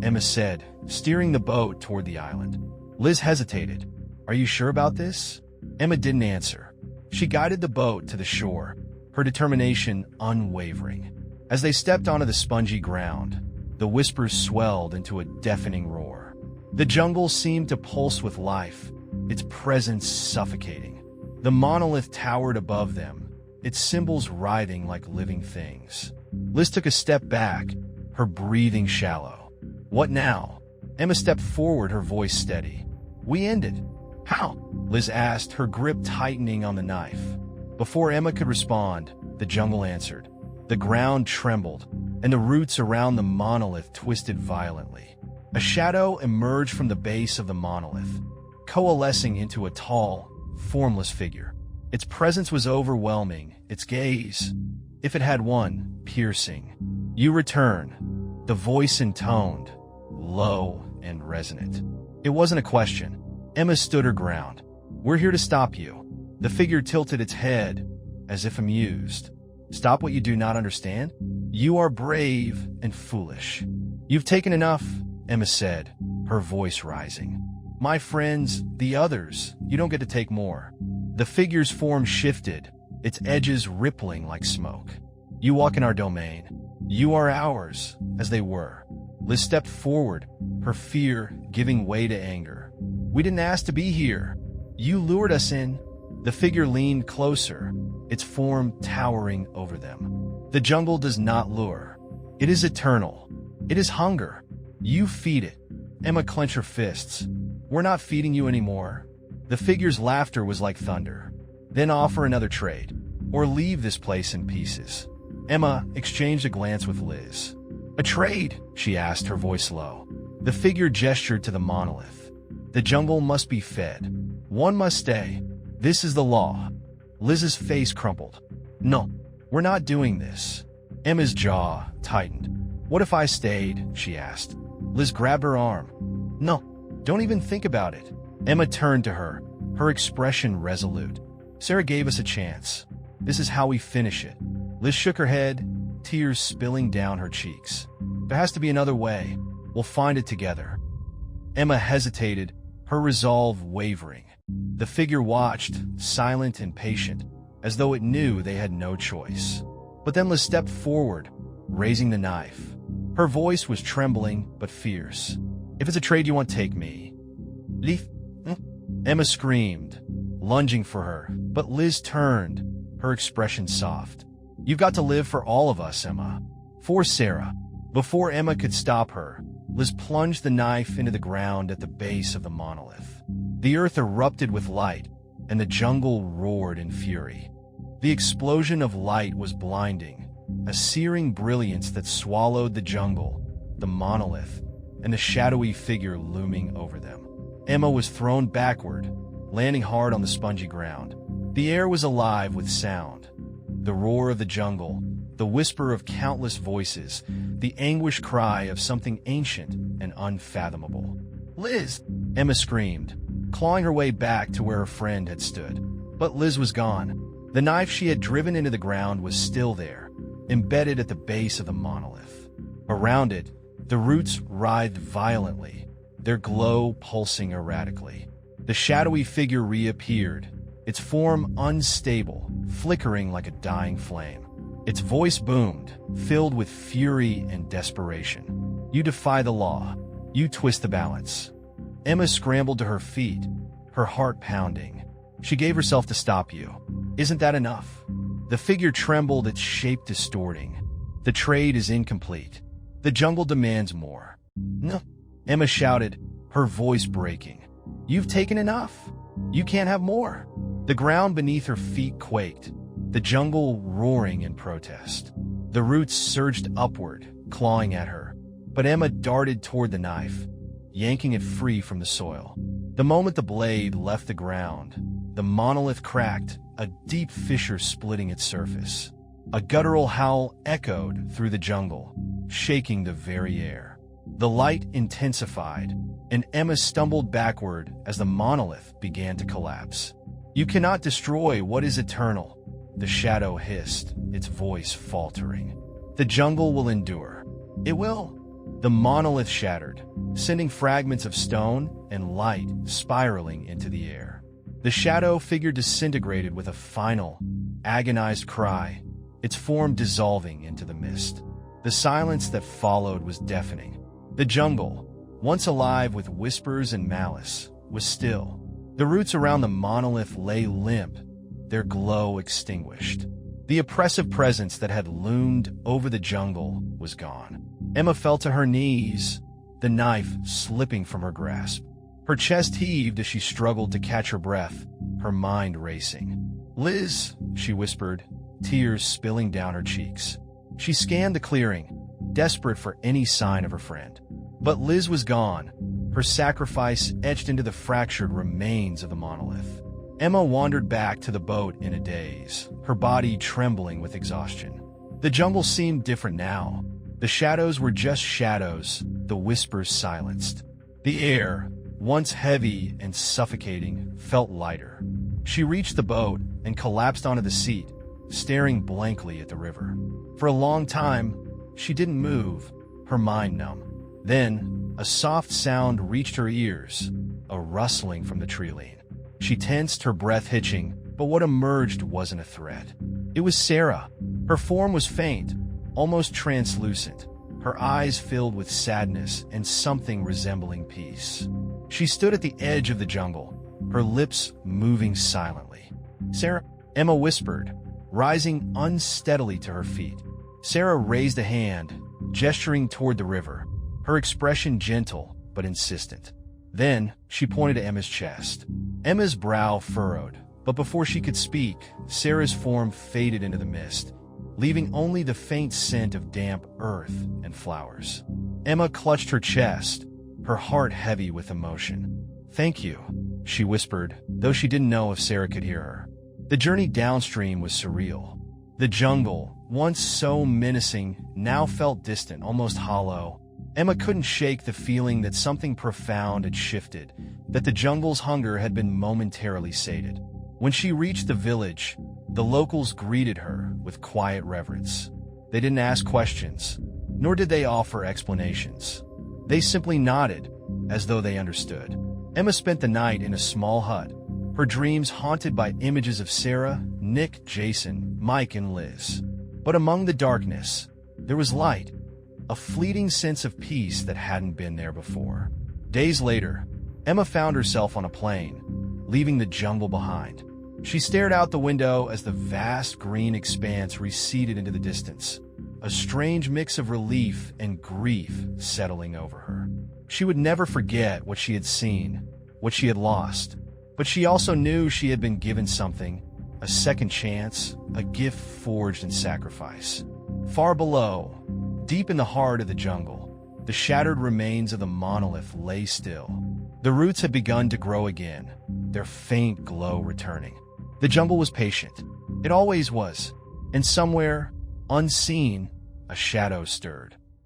Emma said, steering the boat toward the island. Liz hesitated. "Are you sure about this?" Emma didn't answer. She guided the boat to the shore, her determination unwavering. As they stepped onto the spongy ground, the whispers swelled into a deafening roar. The jungle seemed to pulse with life, its presence suffocating. The monolith towered above them, its symbols writhing like living things. Liz took a step back, her breathing shallow. "What now?" Emma stepped forward, her voice steady. "We end it." "How?" Liz asked, her grip tightening on the knife. Before Emma could respond, the jungle answered. The ground trembled, and the roots around the monolith twisted violently. A shadow emerged from the base of the monolith, coalescing into a tall, formless figure. Its presence was overwhelming, its gaze, if it had one, piercing. "You return," the voice intoned, low and resonant. It wasn't a question. Emma stood her ground. "We're here to stop you." The figure tilted its head, as if amused. "Stop what you do not understand? You are brave and foolish." "You've taken enough," Emma said, her voice rising. "My friends, the others, you don't get to take more." The figure's form shifted, its edges rippling like smoke. "You walk in our domain. You are ours," as they were. Liz stepped forward, her fear giving way to anger. "We didn't ask to be here. You lured us in." The figure leaned closer, its form towering over them. "The jungle does not lure. It is eternal. It is hunger. You feed it." Emma clenched her fists. "We're not feeding you anymore." The figure's laughter was like thunder. "Then offer another trade, or leave this place in pieces." Emma exchanged a glance with Liz. "A trade?" she asked, her voice low. The figure gestured to the monolith. "The jungle must be fed. One must stay. This is the law." Liz's face crumpled. "No, we're not doing this." Emma's jaw tightened. "What if I stayed?" she asked. Liz grabbed her arm. "No, don't even think about it." Emma turned to her, her expression resolute. "Sarah gave us a chance. This is how we finish it." Liz shook her head, tears spilling down her cheeks. "There has to be another way. We'll find it together." Emma hesitated, her resolve wavering. The figure watched, silent and patient, as though it knew they had no choice. But then Liz stepped forward, raising the knife. Her voice was trembling but fierce. "If it's a trade you want, take me." "Leaf?" Emma screamed, lunging for her, but Liz turned, her expression soft. "You've got to live for all of us, Emma. For Sarah." Before Emma could stop her, Liz plunged the knife into the ground at the base of the monolith. The earth erupted with light, and the jungle roared in fury. The explosion of light was blinding, a searing brilliance that swallowed the jungle, the monolith, and the shadowy figure looming over them. Emma was thrown backward, landing hard on the spongy ground. The air was alive with sound. The roar of the jungle, the whisper of countless voices, the anguished cry of something ancient and unfathomable. "Liz!" Emma screamed, clawing her way back to where her friend had stood. But Liz was gone. The knife she had driven into the ground was still there, embedded at the base of the monolith. Around it, the roots writhed violently, their glow pulsing erratically. The shadowy figure reappeared, its form unstable, flickering like a dying flame. Its voice boomed, filled with fury and desperation. "You defy the law. You twist the balance." Emma scrambled to her feet, her heart pounding. "She gave herself to stop you. Isn't that enough?" The figure trembled, its shape distorting. "The trade is incomplete. The jungle demands more." "No," Emma shouted, her voice breaking. "You've taken enough. You can't have more." The ground beneath her feet quaked, the jungle roaring in protest. The roots surged upward, clawing at her. But Emma darted toward the knife, yanking it free from the soil. The moment the blade left the ground, the monolith cracked, a deep fissure splitting its surface. A guttural howl echoed through the jungle, shaking the very air. The light intensified, and Emma stumbled backward as the monolith began to collapse. "You cannot destroy what is eternal," the shadow hissed, its voice faltering. "The jungle will endure. It will." The monolith shattered, sending fragments of stone and light spiraling into the air. The shadow figure disintegrated with a final, agonized cry, its form dissolving into the mist. The silence that followed was deafening. The jungle, once alive with whispers and malice, was still. The roots around the monolith lay limp, their glow extinguished. The oppressive presence that had loomed over the jungle was gone. Emma fell to her knees, the knife slipping from her grasp. Her chest heaved as she struggled to catch her breath, her mind racing. "Liz," she whispered, tears spilling down her cheeks. She scanned the clearing, desperate for any sign of her friend. But Liz was gone, her sacrifice etched into the fractured remains of the monolith. Emma wandered back to the boat in a daze, her body trembling with exhaustion. The jungle seemed different now. The shadows were just shadows, the whispers silenced. The air, once heavy and suffocating, felt lighter. She reached the boat and collapsed onto the seat, staring blankly at the river. For a long time, she didn't move, her mind numb. Then, A soft sound reached her ears, a rustling from the tree-line. She tensed, her breath hitching, but what emerged wasn't a threat. It was Sarah. Her form was faint, almost translucent, her eyes filled with sadness and something resembling peace. She stood at the edge of the jungle, her lips moving silently. "Sarah," Emma whispered, rising unsteadily to her feet. Sarah raised a hand, gesturing toward the river, her expression gentle but insistent. Then she pointed to Emma's chest. Emma's brow furrowed, but before she could speak, Sarah's form faded into the mist, leaving only the faint scent of damp earth and flowers. Emma clutched her chest, her heart heavy with emotion. "Thank you," she whispered, though she didn't know if Sarah could hear her. The journey downstream was surreal. The jungle, once so menacing, now felt distant, almost hollow. Emma couldn't shake the feeling that something profound had shifted, that the jungle's hunger had been momentarily sated. When she reached the village, the locals greeted her with quiet reverence. They didn't ask questions, nor did they offer explanations. They simply nodded, as though they understood. Emma spent the night in a small hut, her dreams haunted by images of Sarah, Nick, Jason, Mike, and Liz. But among the darkness, there was light, a fleeting sense of peace that hadn't been there before. Days later, Emma found herself on a plain, leaving the jungle behind. She stared out the window as the vast green expanse receded into the distance, a strange mix of relief and grief settling over her. She would never forget what she had seen, what she had lost, but she also knew she had been given something, a second chance, a gift forged in sacrifice. Far below, deep in the heart of the jungle, the shattered remains of the monolith lay still. The roots had begun to grow again, their faint glow returning. The jungle was patient. It always was. And somewhere, unseen, a shadow stirred.